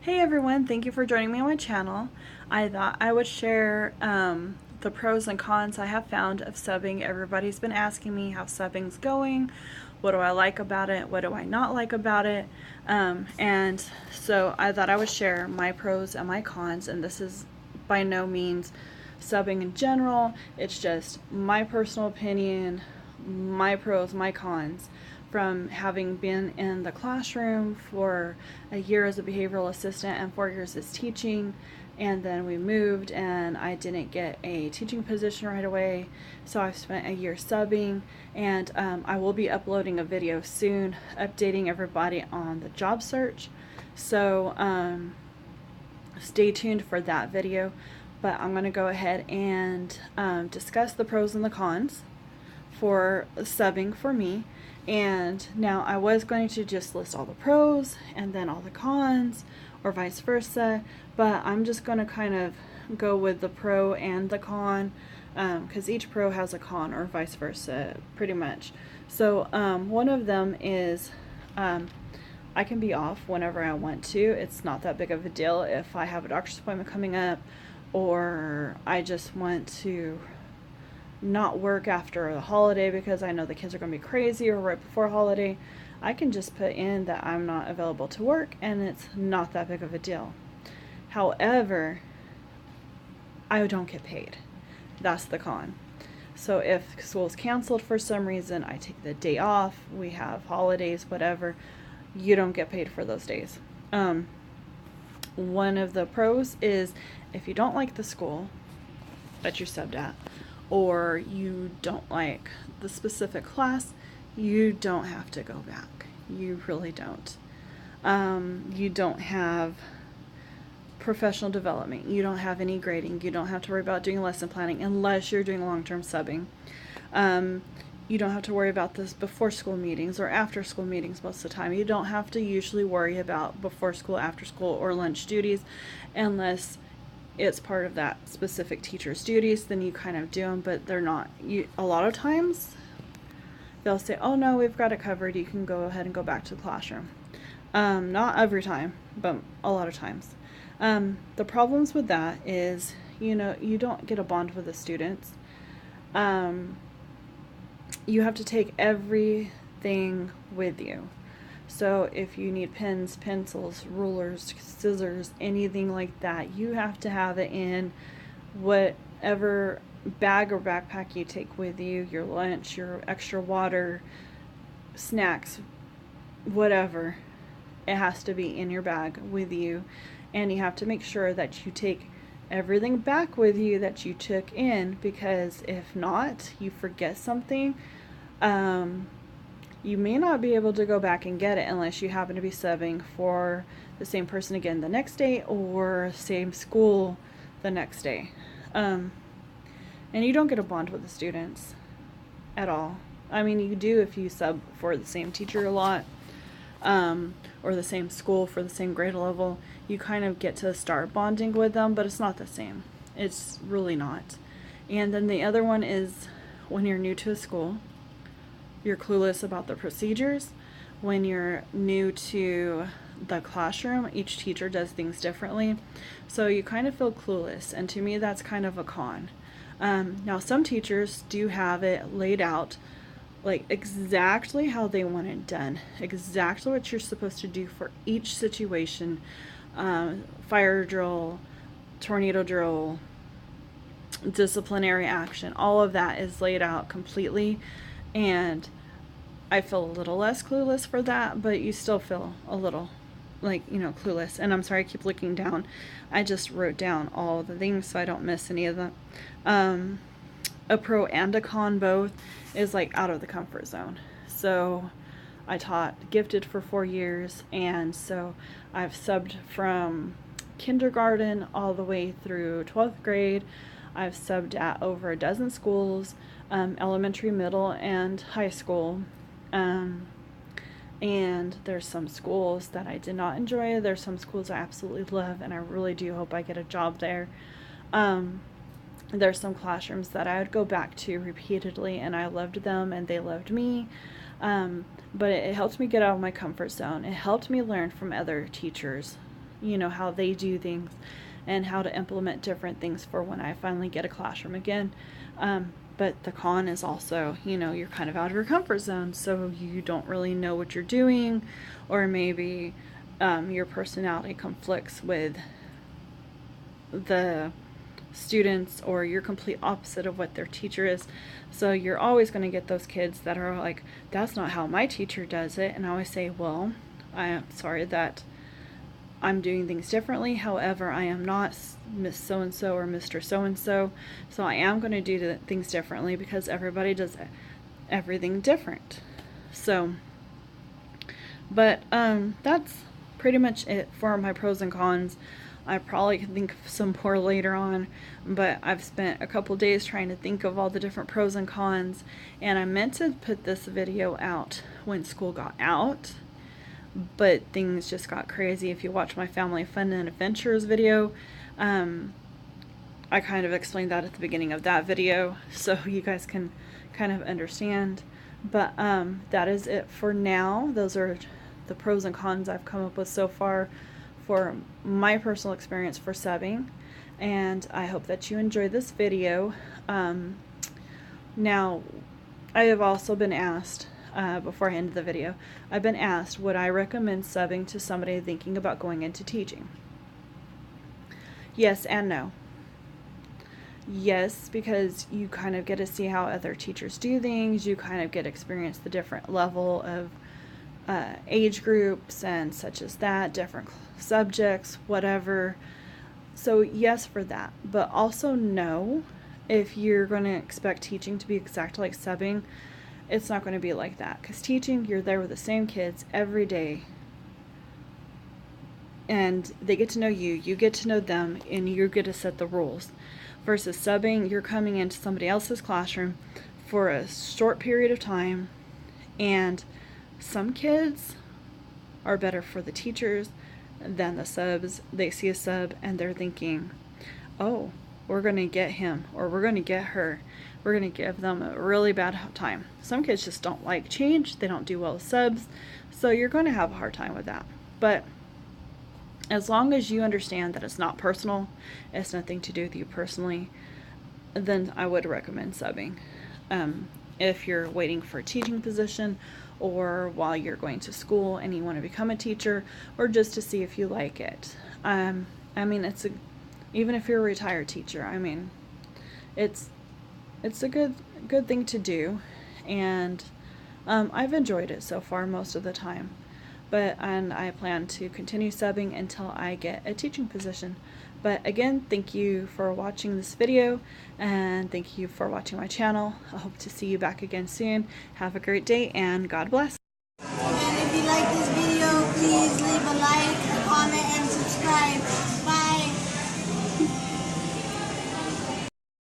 Hey everyone, thank you for joining me on my channel. I thought I would share the pros and cons I have found of subbing. Everybody's been asking me how subbing's going, what do I like about it, what do I not like about it, and so I thought I would share my pros and my cons, and this is by no means subbing in general. It's just my personal opinion, my pros, my cons from having been in the classroom for a year as a behavioral assistant and 4 years as teaching. And then we moved and I didn't get a teaching position right away, so I've spent a year subbing, and I will be uploading a video soon updating everybody on the job search, so stay tuned for that video. But I'm going to go ahead and discuss the pros and the cons for subbing for me. And now I was going to just list all the pros and then all the cons, or vice versa, but I'm just going to kind of go with the pro and the con, because each pro has a con, or vice versa, pretty much. So one of them is I can be off whenever I want to. It's not that big of a deal if I have a doctor's appointment coming up, or I just want to not work after a holiday because I know the kids are going to be crazy, or right before a holiday. I can just put in that I'm not available to work, and it's not that big of a deal. However, I don't get paid. That's the con. So if school's canceled for some reason, I take the day off, we have holidays, whatever, you don't get paid for those days. One of the pros is if you don't like the school that you're subbed at, or you don't like the specific class, you don't have to go back. You really don't. You don't have professional development. You don't have any grading. You don't have to worry about doing lesson planning unless you're doing long-term subbing. You don't have to worry about this before school meetings or after school meetings most of the time. You don't have to usually worry about before school, after school, or lunch duties unless it's part of that specific teacher's duties. Then you kind of do them, but they're not. A lot of times they'll say, oh no, we've got it covered, you can go ahead and go back to the classroom. Not every time, but a lot of times. The problems with that is, you don't get a bond with the students. You have to take everything with you. So if you need pens, pencils, rulers, scissors, anything like that, you have to have it in whatever bag or backpack you take with you, your lunch, your extra water, snacks, whatever. It has to be in your bag with you, and you have to make sure that you take everything back with you that you took in, because if not, you forget something, you may not be able to go back and get it unless you happen to be subbing for the same person again the next day, or same school the next day. And you don't get a bond with the students at all. I mean, you do if you sub for the same teacher a lot, or the same school for the same grade level. You kind of get to start bonding with them, but it's not the same. It's really not. And then the other one is when you're new to a school, you're clueless about the procedures. When you're new to the classroom, each teacher does things differently, so you kind of feel clueless, and to me that's kind of a con. Now some teachers do have it laid out, like exactly how they want it done, exactly what you're supposed to do for each situation. Fire drill, tornado drill, disciplinary action, all of that is laid out completely, and I feel a little less clueless for that, but you still feel a little clueless. And I'm sorry, I keep looking down. I just wrote down all the things so I don't miss any of them. A pro and a con both is like out of the comfort zone. So I taught gifted for 4 years, and so I've subbed from kindergarten all the way through 12th grade. I've subbed at over a dozen schools, elementary, middle, and high school. And there's some schools that I did not enjoy. There's some schools I absolutely love, and I really do hope I get a job there. There's some classrooms that I would go back to repeatedly, and I loved them and they loved me. But it helped me get out of my comfort zone. It helped me learn from other teachers you know, how they do things and how to implement different things for when I finally get a classroom again. But the con is also, you know, you're kind of out of your comfort zone, so you don't really know what you're doing, or maybe your personality conflicts with the students, or you're complete opposite of what their teacher is. So you're always going to get those kids that are like, that's not how my teacher does it. And I always say, well, I am sorry that I'm doing things differently. However, I am not Miss So-and-so or Mr. So-and-so. So I am going to do things differently because everybody does everything different. So, but that's pretty much it for my pros and cons. I probably can think of some more later on, but I've spent a couple days trying to think of all the different pros and cons, and I meant to put this video out when school got out, but things just got crazy. If you watch my Family Fun and Adventures video, I kind of explained that at the beginning of that video, so you guys can kind of understand. But that is it for now. Those are the pros and cons I've come up with so far for my personal experience for subbing, and I hope that you enjoyed this video. Now, I have also been asked, before I end the video, I've been asked, would I recommend subbing to somebody thinking about going into teaching? Yes and no. Yes, because you kind of get to see how other teachers do things, you kind of get to experience the different level of age groups and such as that, different subjects, whatever. So yes for that, but also no, if you're going to expect teaching to be exactly like subbing, it's not going to be like that, because teaching, you're there with the same kids every day, and they get to know you, you get to know them, and you get to set the rules. Versus subbing, you're coming into somebody else's classroom for a short period of time, and some kids are better for the teachers than the subs. They see a sub and they're thinking, oh, we're going to get him or we're going to get her. We're going to give them a really bad time. Some kids just don't like change. They don't do well with subs. So you're going to have a hard time with that. But as long as you understand that it's not personal, it's nothing to do with you personally, then I would recommend subbing. If you're waiting for a teaching position, or while you're going to school and you want to become a teacher, or just to see if you like it. I mean, even if you're a retired teacher, I mean, it's a good thing to do, and I've enjoyed it so far most of the time. And I plan to continue subbing until I get a teaching position. But again, thank you for watching this video, and thank you for watching my channel. I hope to see you back again soon. Have a great day, and God bless. And if you like this video, please leave a like, a comment, and subscribe. Bye.